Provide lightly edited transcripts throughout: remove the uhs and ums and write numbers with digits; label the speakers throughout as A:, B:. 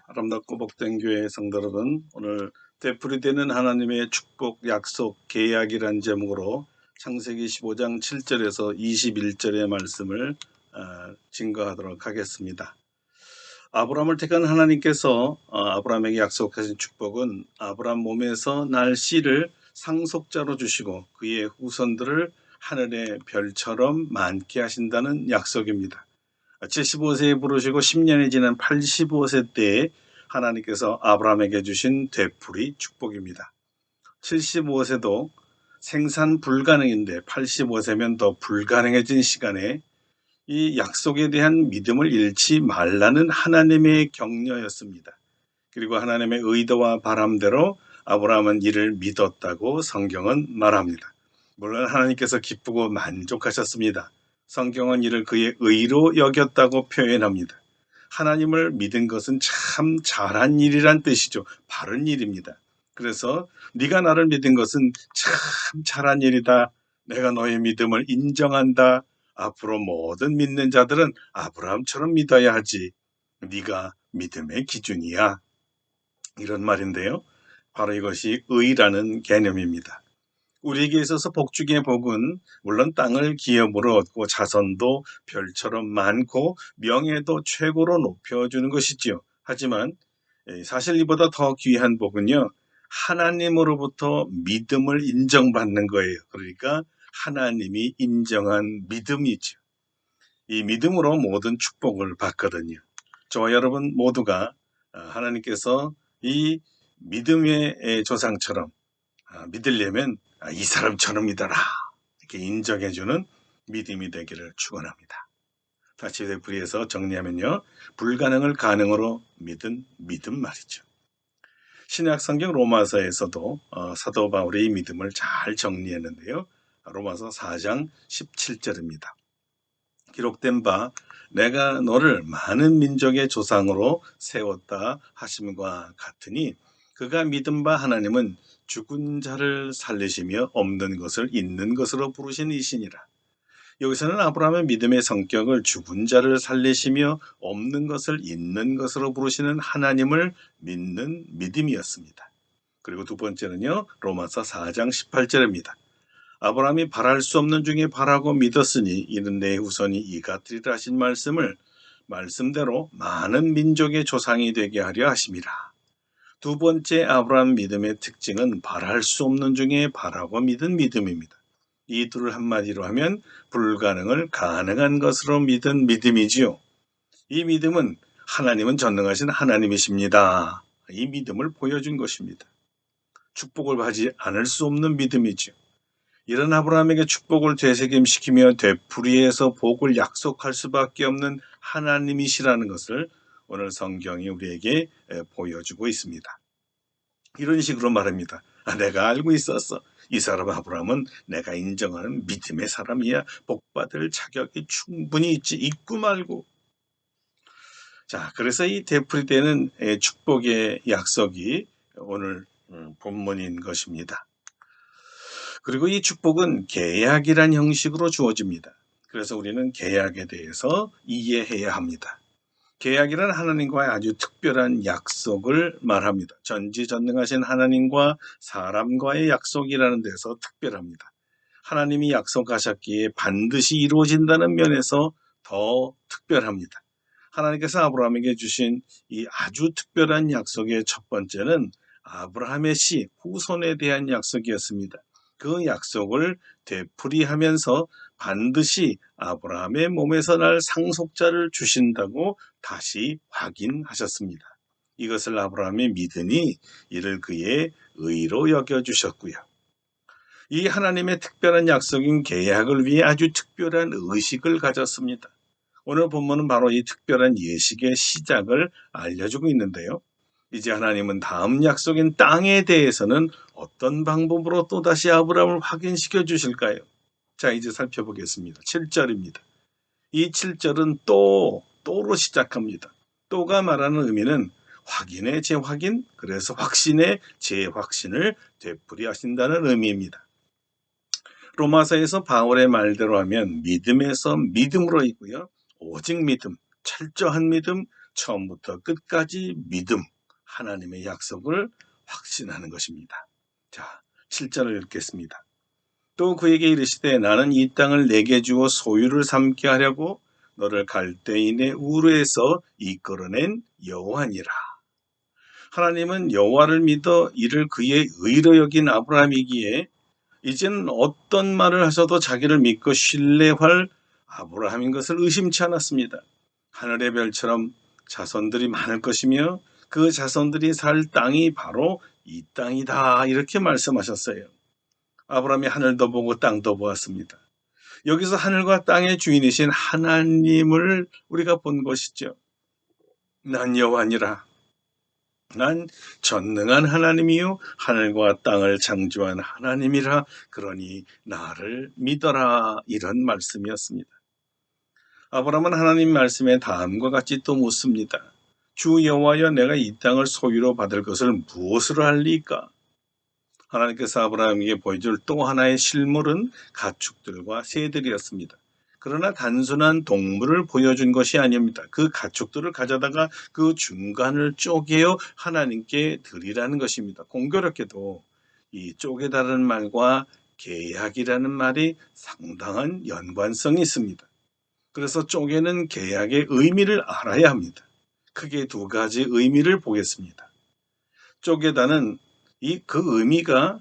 A: 아름답고 복된 교회 성도 여러분, 오늘 되풀이되는 하나님의 축복, 약속, 계약이란 제목으로 창세기 15장 7절에서 21절의 말씀을 증거하도록 하겠습니다. 아브라함을 택한 하나님께서 아브라함에게 약속하신 축복은 아브라함 몸에서 날 씨를 상속자로 주시고 그의 후손들을 하늘의 별처럼 많게 하신다는 약속입니다. 75세에 부르시고 10년이 지난 85세 때에 하나님께서 아브라함에게 주신 되풀이 축복입니다. 75세도 생산 불가능인데 85세면 더 불가능해진 시간에 이 약속에 대한 믿음을 잃지 말라는 하나님의 격려였습니다. 그리고 하나님의 의도와 바람대로 아브라함은 이를 믿었다고 성경은 말합니다. 물론 하나님께서 기쁘고 만족하셨습니다. 성경은 이를 그의 의로 여겼다고 표현합니다. 하나님을 믿은 것은 참 잘한 일이란 뜻이죠. 바른 일입니다. 그래서 네가 나를 믿은 것은 참 잘한 일이다. 내가 너의 믿음을 인정한다. 앞으로 모든 믿는 자들은 아브라함처럼 믿어야 하지. 네가 믿음의 기준이야. 이런 말인데요. 바로 이것이 의라는 개념입니다. 우리에게 있어서 복중의 복은 물론 땅을 기업으로 얻고 자손도 별처럼 많고 명예도 최고로 높여주는 것이지요. 하지만 사실 이보다 더 귀한 복은요. 하나님으로부터 믿음을 인정받는 거예요. 그러니까 하나님이 인정한 믿음이죠. 이 믿음으로 모든 축복을 받거든요. 저와 여러분 모두가 하나님께서 이 믿음의 조상처럼 믿으려면 이 사람처럼 믿어라 이렇게 인정해주는 믿음이 되기를 축원합니다. 다시 되풀이해서 정리하면요. 불가능을 가능으로 믿은 믿음 말이죠. 신약 성경 로마서에서도 사도 바울의 믿음을 잘 정리했는데요. 로마서 4장 17절입니다. 기록된 바 내가 너를 많은 민족의 조상으로 세웠다 하심과 같으니 그가 믿은 바 하나님은 죽은 자를 살리시며 없는 것을 있는 것으로 부르신 이시니라. 여기서는 아브라함의 믿음의 성격을 죽은 자를 살리시며 없는 것을 있는 것으로 부르시는 하나님을 믿는 믿음이었습니다. 그리고 두 번째는요. 로마서 4장 18절입니다. 아브라함이 바랄 수 없는 중에 바라고 믿었으니 이는 내 후손이 이같으리라 하신 말씀을 말씀대로 많은 민족의 조상이 되게 하려 하심이라. 두 번째 아브라함 믿음의 특징은 바랄 수 없는 중에 바라고 믿은 믿음입니다. 이 둘을 한마디로 하면 불가능을 가능한 것으로 믿은 믿음이지요. 이 믿음은 하나님은 전능하신 하나님이십니다. 이 믿음을 보여준 것입니다. 축복을 받지 않을 수 없는 믿음이지요. 이런 아브라함에게 축복을 되새김시키며 되풀이해서 복을 약속할 수밖에 없는 하나님이시라는 것을 오늘 성경이 우리에게 보여주고 있습니다. 이런 식으로 말합니다. 내가 알고 있었어. 이 사람 아브라함은 내가 인정하는 믿음의 사람이야. 복받을 자격이 충분히 있지. 있고 말고. 자, 그래서 이 되풀이되는 축복의 약속이 오늘 본문인 것입니다. 그리고 이 축복은 계약이란 형식으로 주어집니다. 그래서 우리는 계약에 대해서 이해해야 합니다. 계약이란 하나님과의 아주 특별한 약속을 말합니다. 전지전능하신 하나님과 사람과의 약속이라는 데서 특별합니다. 하나님이 약속하셨기에 반드시 이루어진다는 면에서 더 특별합니다. 하나님께서 아브라함에게 주신 이 아주 특별한 약속의 첫 번째는 아브라함의 씨, 후손에 대한 약속이었습니다. 그 약속을 되풀이하면서 반드시 아브라함의 몸에서 날 상속자를 주신다고 다시 확인하셨습니다. 이것을 아브라함이 믿으니 이를 그의 의로 여겨주셨고요. 이 하나님의 특별한 약속인 계약을 위해 아주 특별한 의식을 가졌습니다. 오늘 본문은 바로 이 특별한 예식의 시작을 알려주고 있는데요. 이제 하나님은 다음 약속인 땅에 대해서는 어떤 방법으로 또다시 아브라함을 확인시켜 주실까요? 자, 이제 살펴보겠습니다. 7절입니다. 이 7절은 또로 시작합니다. 또가 말하는 의미는 확인의 재확인, 그래서 확신의 재확신을 되풀이하신다는 의미입니다. 로마서에서 바울의 말대로 하면 믿음에서 믿음으로 있고요. 오직 믿음, 철저한 믿음, 처음부터 끝까지 믿음, 하나님의 약속을 확신하는 것입니다. 자, 7절을 읽겠습니다. 또 그에게 이르시되 나는 이 땅을 내게 주어 소유를 삼게 하려고 너를 갈대인의 우르에서 이끌어낸 여호와니라. 하나님은 여호와를 믿어 이를 그의 의로 여긴 아브라함이기에 이제는 어떤 말을 하셔도 자기를 믿고 신뢰할 아브라함인 것을 의심치 않았습니다. 하늘의 별처럼 자손들이 많을 것이며 그 자손들이 살 땅이 바로 이 땅이다, 이렇게 말씀하셨어요. 아브라함이 하늘도 보고 땅도 보았습니다. 여기서 하늘과 땅의 주인이신 하나님을 우리가 본 것이죠. 난 여호와니라. 난 전능한 하나님이요 하늘과 땅을 창조한 하나님이라. 그러니 나를 믿어라. 이런 말씀이었습니다. 아브라함은 하나님 말씀에 다음과 같이 또 묻습니다. 주 여호와여, 내가 이 땅을 소유로 받을 것을 무엇으로 할리까? 하나님께서 아브라함에게 보여줄 또 하나의 실물은 가축들과 새들이었습니다. 그러나 단순한 동물을 보여준 것이 아닙니다. 그 가축들을 가져다가 그 중간을 쪼개어 하나님께 드리라는 것입니다. 공교롭게도 이 쪼개다라는 말과 계약이라는 말이 상당한 연관성이 있습니다. 그래서 쪼개는 계약의 의미를 알아야 합니다. 크게 두 가지 의미를 보겠습니다. 쪼개다는 그 의미가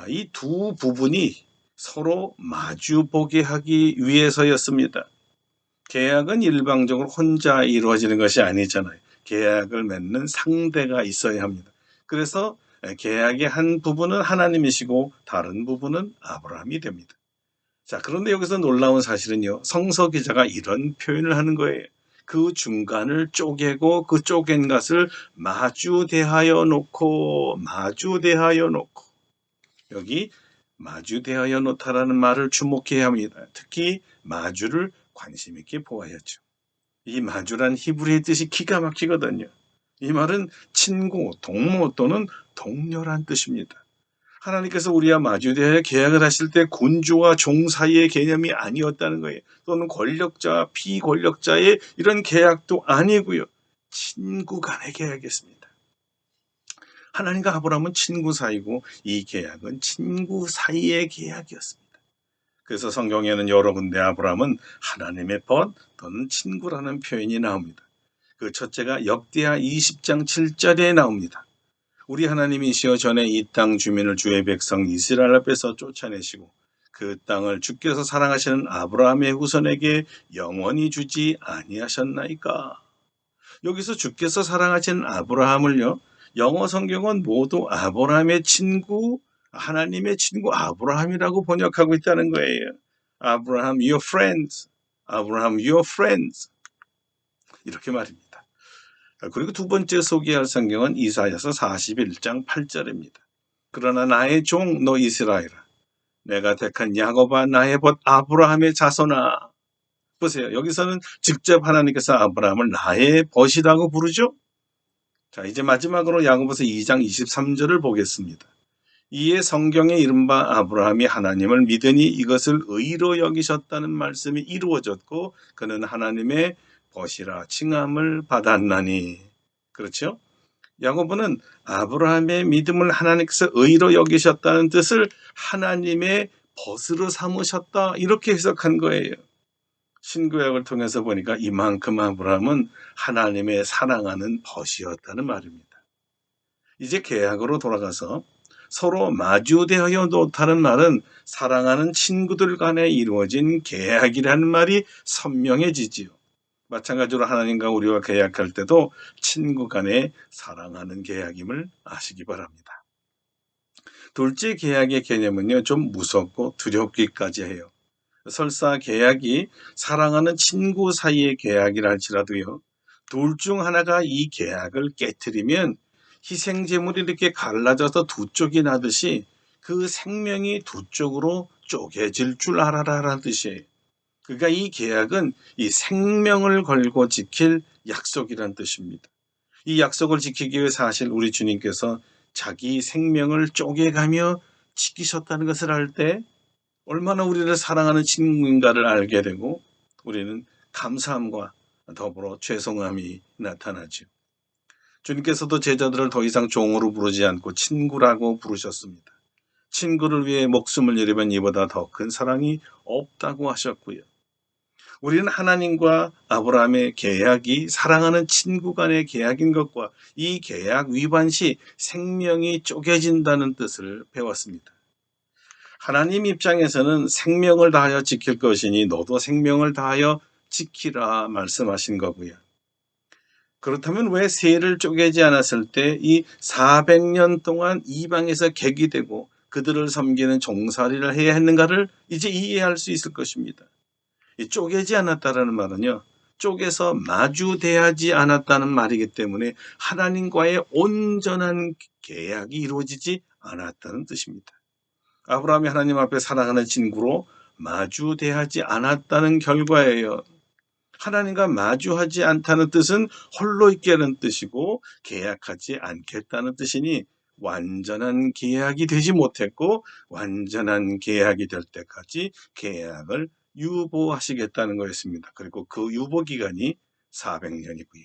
A: 이 두 부분이 서로 마주보게 하기 위해서였습니다. 계약은 일방적으로 혼자 이루어지는 것이 아니잖아요. 계약을 맺는 상대가 있어야 합니다. 그래서 계약의 한 부분은 하나님이시고 다른 부분은 아브라함이 됩니다. 자, 그런데 여기서 놀라운 사실은요, 성서 기자가 이런 표현을 하는 거예요. 그 중간을 쪼개고 그 쪼갠 것을 마주대하여 놓고 여기 마주대하여 놓다라는 말을 주목해야 합니다. 특히 마주를 관심 있게 보아야죠. 이 마주란 히브리의 뜻이 기가 막히거든요. 이 말은 친구, 동무 또는 동료란 뜻입니다. 하나님께서 우리와 마주대하여 계약을 하실 때 군주와 종 사이의 개념이 아니었다는 거예요. 또는 권력자와 비권력자의 이런 계약도 아니고요. 친구 간의 계약이었습니다. 하나님과 아브라함은 친구 사이고 이 계약은 친구 사이의 계약이었습니다. 그래서 성경에는 여러 군데 아브라함은 하나님의 벗 또는 친구라는 표현이 나옵니다. 그 첫째가 역대하 20장 7절에 나옵니다. 우리 하나님이시여 전에 이 땅 주민을 주의 백성 이스라엘 앞에서 쫓아내시고 그 땅을 주께서 사랑하시는 아브라함의 후손에게 영원히 주지 아니하셨나이까. 여기서 주께서 사랑하시는 아브라함을요, 영어 성경은 모두 아브라함의 친구, 하나님의 친구 아브라함이라고 번역하고 있다는 거예요. 아브라함 your friends, 아브라함 your friends, 이렇게 말입니다. 그리고 두 번째 소개할 성경은 이사야서 41장 8절입니다. 그러나 나의 종 너 이스라엘아, 내가 택한 야곱아, 나의 벗 아브라함의 자손아. 보세요. 여기서는 직접 하나님께서 아브라함을 나의 벗이라고 부르죠. 자, 이제 마지막으로 야고보서 2장 23절을 보겠습니다. 이에 성경에 이른바 아브라함이 하나님을 믿으니 이것을 의로 여기셨다는 말씀이 이루어졌고 그는 하나님의 벗이라 칭함을 받았나니. 그렇죠? 야고보는 아브라함의 믿음을 하나님께서 의로 여기셨다는 뜻을 하나님의 벗으로 삼으셨다, 이렇게 해석한 거예요. 신구약을 통해서 보니까 이만큼 아브라함은 하나님의 사랑하는 벗이었다는 말입니다. 이제 계약으로 돌아가서 서로 마주대하여 놓다는 말은 사랑하는 친구들 간에 이루어진 계약이라는 말이 선명해지지요. 마찬가지로 하나님과 우리와 계약할 때도 친구 간에 사랑하는 계약임을 아시기 바랍니다. 둘째 계약의 개념은요, 좀 무섭고 두렵기까지 해요. 설사 계약이 사랑하는 친구 사이의 계약이라 할지라도요, 둘 중 하나가 이 계약을 깨트리면 희생제물이 이렇게 갈라져서 두 쪽이 나듯이 그 생명이 두 쪽으로 쪼개질 줄 알아라라는 뜻이에요. 그러니까 이 계약은 이 생명을 걸고 지킬 약속이란 뜻입니다. 이 약속을 지키기 위해 사실 우리 주님께서 자기 생명을 쪼개가며 지키셨다는 것을 알 때 얼마나 우리를 사랑하는 친구인가를 알게 되고 우리는 감사함과 더불어 죄송함이 나타나죠. 주님께서도 제자들을 더 이상 종으로 부르지 않고 친구라고 부르셨습니다. 친구를 위해 목숨을 잃으면 이보다 더 큰 사랑이 없다고 하셨고요. 우리는 하나님과 아브라함의 계약이 사랑하는 친구 간의 계약인 것과 이 계약 위반 시 생명이 쪼개진다는 뜻을 배웠습니다. 하나님 입장에서는 생명을 다하여 지킬 것이니 너도 생명을 다하여 지키라 말씀하신 거고요. 그렇다면 왜 세를 쪼개지 않았을 때 이 400년 동안 이방에서 객이 되고 그들을 섬기는 종살이를 해야 했는가를 이제 이해할 수 있을 것입니다. 이 쪼개지 않았다라는 말은요, 쪼개서 마주대하지 않았다는 말이기 때문에 하나님과의 온전한 계약이 이루어지지 않았다는 뜻입니다. 아브라함이 하나님 앞에 사랑하는 친구로 마주대하지 않았다는 결과예요. 하나님과 마주하지 않다는 뜻은 홀로 있게는 뜻이고 계약하지 않겠다는 뜻이니 완전한 계약이 되지 못했고 완전한 계약이 될 때까지 계약을 유보하시겠다는 거였습니다. 그리고 그 유보 기간이 400년이고요.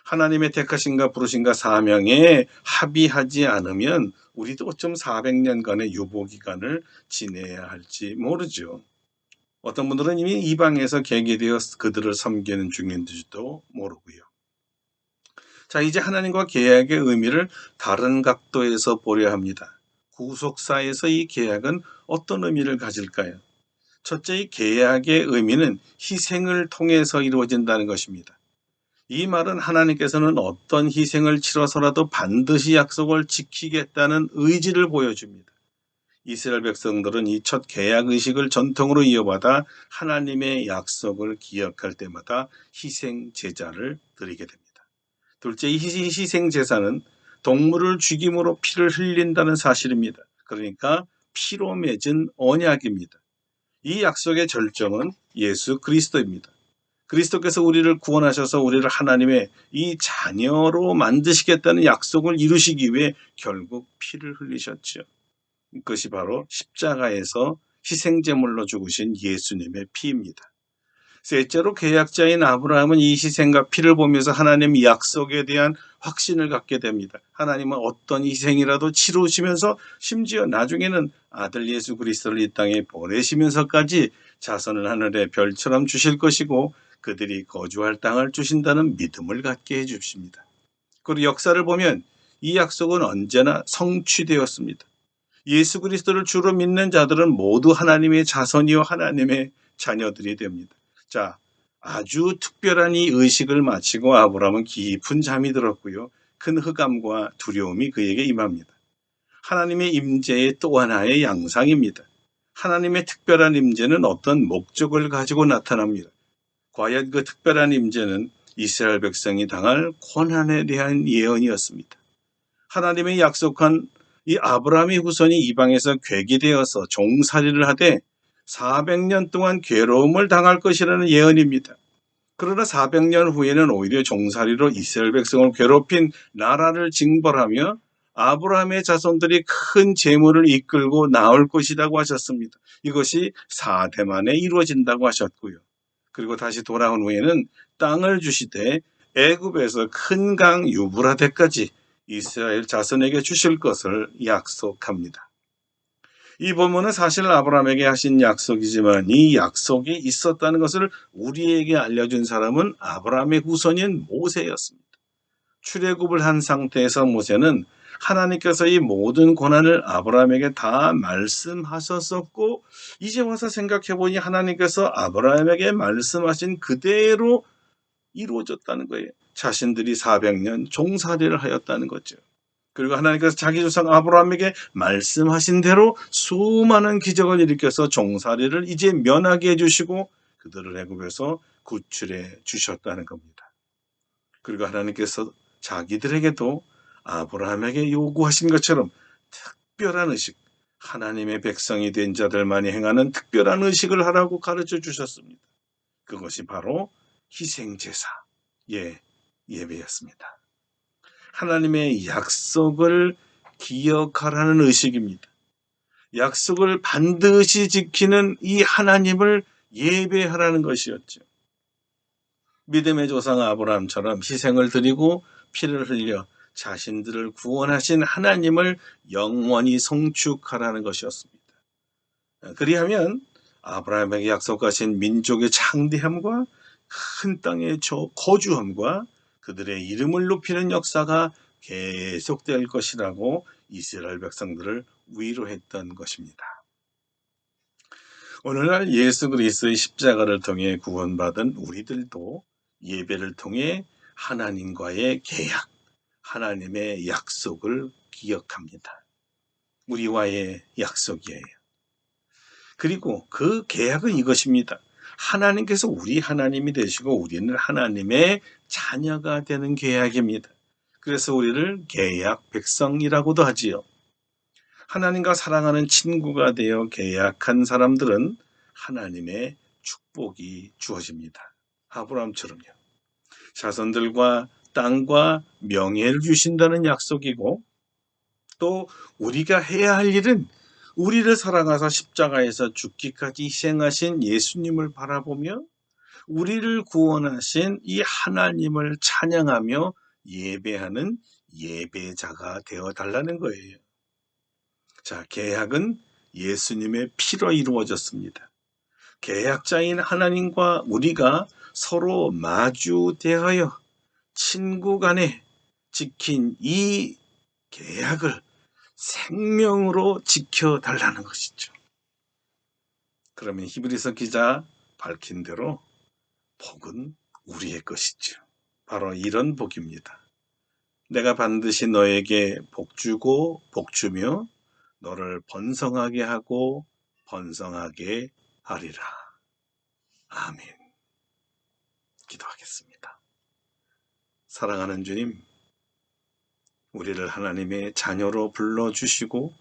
A: 하나님의 택하신가 부르신가 사명에 합의하지 않으면 우리도 어쩜 400년간의 유보 기간을 지내야 할지 모르죠. 어떤 분들은 이미 이방에서 객이 되어 그들을 섬기는 중인지도 모르고요. 자, 이제 하나님과 계약의 의미를 다른 각도에서 보려 합니다. 구속사에서 이 계약은 어떤 의미를 가질까요? 첫째, 이 계약의 의미는 희생을 통해서 이루어진다는 것입니다. 이 말은 하나님께서는 어떤 희생을 치러서라도 반드시 약속을 지키겠다는 의지를 보여줍니다. 이스라엘 백성들은 이 첫 계약 의식을 전통으로 이어받아 하나님의 약속을 기억할 때마다 희생 제사를 드리게 됩니다. 둘째, 이 희생 제사는 동물을 죽임으로 피를 흘린다는 사실입니다. 그러니까 피로 맺은 언약입니다. 이 약속의 절정은 예수 그리스도입니다. 그리스도께서 우리를 구원하셔서 우리를 하나님의 이 자녀로 만드시겠다는 약속을 이루시기 위해 결국 피를 흘리셨죠. 그것이 바로 십자가에서 희생제물로 죽으신 예수님의 피입니다. 셋째로 계약자인 아브라함은 이 희생과 피를 보면서 하나님의 약속에 대한 확신을 갖게 됩니다. 하나님은 어떤 희생이라도 치루시면서 심지어 나중에는 아들 예수 그리스도를 이 땅에 보내시면서까지 자손을 하늘의 별처럼 주실 것이고 그들이 거주할 땅을 주신다는 믿음을 갖게 해주십니다. 그리고 역사를 보면 이 약속은 언제나 성취되었습니다. 예수 그리스도를 주로 믿는 자들은 모두 하나님의 자손이요 하나님의 자녀들이 됩니다. 자, 아주 특별한 이 의식을 마치고 아브라함은 깊은 잠이 들었고요. 큰 흑암과 두려움이 그에게 임합니다. 하나님의 임재의 또 하나의 양상입니다. 하나님의 특별한 임재는 어떤 목적을 가지고 나타납니다. 과연 그 특별한 임재는 이스라엘 백성이 당할 고난에 대한 예언이었습니다. 하나님의 약속한 이 아브라함의 후손이 이방에서 궤기 되어서 종살이를 하되 400년 동안 괴로움을 당할 것이라는 예언입니다. 그러나 400년 후에는 오히려 종살이로 이스라엘 백성을 괴롭힌 나라를 징벌하며 아브라함의 자손들이 큰 재물을 이끌고 나올 것이라고 하셨습니다. 이것이 4대 만에 이루어진다고 하셨고요. 그리고 다시 돌아온 후에는 땅을 주시되 애굽에서 큰 강 유브라데까지 이스라엘 자손에게 주실 것을 약속합니다. 이 본문은 사실 아브라함에게 하신 약속이지만 이 약속이 있었다는 것을 우리에게 알려준 사람은 아브라함의 후손인 모세였습니다. 출애굽을 한 상태에서 모세는 하나님께서 이 모든 고난을 아브라함에게 다 말씀하셨었고 이제 와서 생각해보니 하나님께서 아브라함에게 말씀하신 그대로 이루어졌다는 거예요. 자신들이 400년 종살이를 하였다는 거죠. 그리고 하나님께서 자기 조상 아브라함에게 말씀하신 대로 수많은 기적을 일으켜서 종살이를 이제 면하게 해주시고 그들을 애굽에서 구출해 주셨다는 겁니다. 그리고 하나님께서 자기들에게도 아브라함에게 요구하신 것처럼 특별한 의식, 하나님의 백성이 된 자들만이 행하는 특별한 의식을 하라고 가르쳐 주셨습니다. 그것이 바로 희생제사, 예배였습니다. 하나님의 약속을 기억하라는 의식입니다. 약속을 반드시 지키는 이 하나님을 예배하라는 것이었죠. 믿음의 조상 아브라함처럼 희생을 드리고 피를 흘려 자신들을 구원하신 하나님을 영원히 송축하라는 것이었습니다. 그리하면 아브라함에게 약속하신 민족의 창대함과 큰 땅의 거주함과 그들의 이름을 높이는 역사가 계속될 것이라고 이스라엘 백성들을 위로했던 것입니다. 오늘날 예수 그리스도의 십자가를 통해 구원받은 우리들도 예배를 통해 하나님과의 계약, 하나님의 약속을 기억합니다. 우리와의 약속이에요. 그리고 그 계약은 이것입니다. 하나님께서 우리 하나님이 되시고 우리는 하나님의 자녀가 되는 계약입니다. 그래서 우리를 계약 백성이라고도 하지요. 하나님과 사랑하는 친구가 되어 계약한 사람들은 하나님의 축복이 주어집니다. 아브라함처럼요. 자손들과 땅과 명예를 주신다는 약속이고, 또 우리가 해야 할 일은 우리를 사랑하사 십자가에서 죽기까지 희생하신 예수님을 바라보며 우리를 구원하신 이 하나님을 찬양하며 예배하는 예배자가 되어달라는 거예요. 자, 계약은 예수님의 피로 이루어졌습니다. 계약자인 하나님과 우리가 서로 마주 대하여 친구 간에 지킨 이 계약을 생명으로 지켜달라는 것이죠. 그러면 히브리서 기자 밝힌 대로 복은 우리의 것이죠. 바로 이런 복입니다. 내가 반드시 너에게 복주고 복주며 너를 번성하게 하고 번성하게 하리라. 아멘. 기도하겠습니다. 사랑하는 주님, 우리를 하나님의 자녀로 불러주시고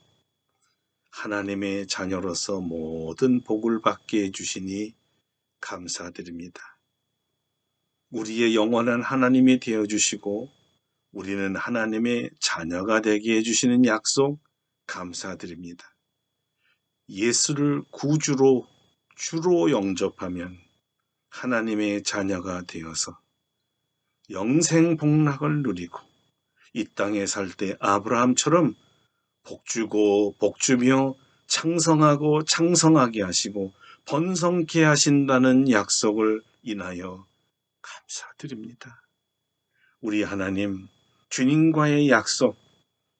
A: 하나님의 자녀로서 모든 복을 받게 해주시니 감사드립니다. 우리의 영원한 하나님이 되어주시고 우리는 하나님의 자녀가 되게 해주시는 약속 감사드립니다. 예수를 구주로 주로 영접하면 하나님의 자녀가 되어서 영생 복락을 누리고 이 땅에 살 때 아브라함처럼 복주고 복주며 창성하고 창성하게 하시고 번성케 하신다는 약속을 인하여 감사드립니다. 우리 하나님, 주님과의 약속,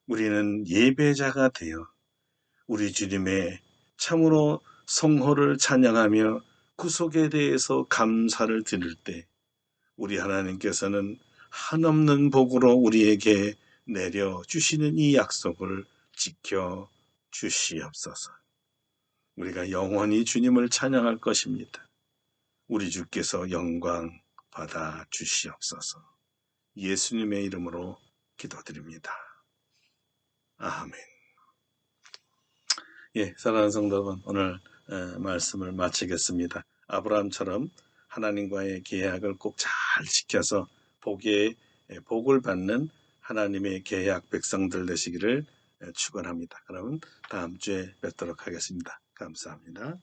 A: 우리는 예배자가 되어 우리 주님의 참으로 성호를 찬양하며 구속에 대해서 감사를 드릴 때 우리 하나님께서는 한없는 복으로 우리에게 내려주시는 이 약속을 지켜 주시옵소서. 우리가 영원히 주님을 찬양할 것입니다. 우리 주께서 영광 받아 주시옵소서. 예수님의 이름으로 기도드립니다. 아멘. 예, 사랑하는 성도 여러분, 오늘 말씀을 마치겠습니다. 아브라함처럼 하나님과의 계약을 꼭 잘 지켜서 복을 받는 하나님의 계약 백성들 되시기를 축원합니다. 그럼 다음 주에 뵙도록 하겠습니다. 감사합니다.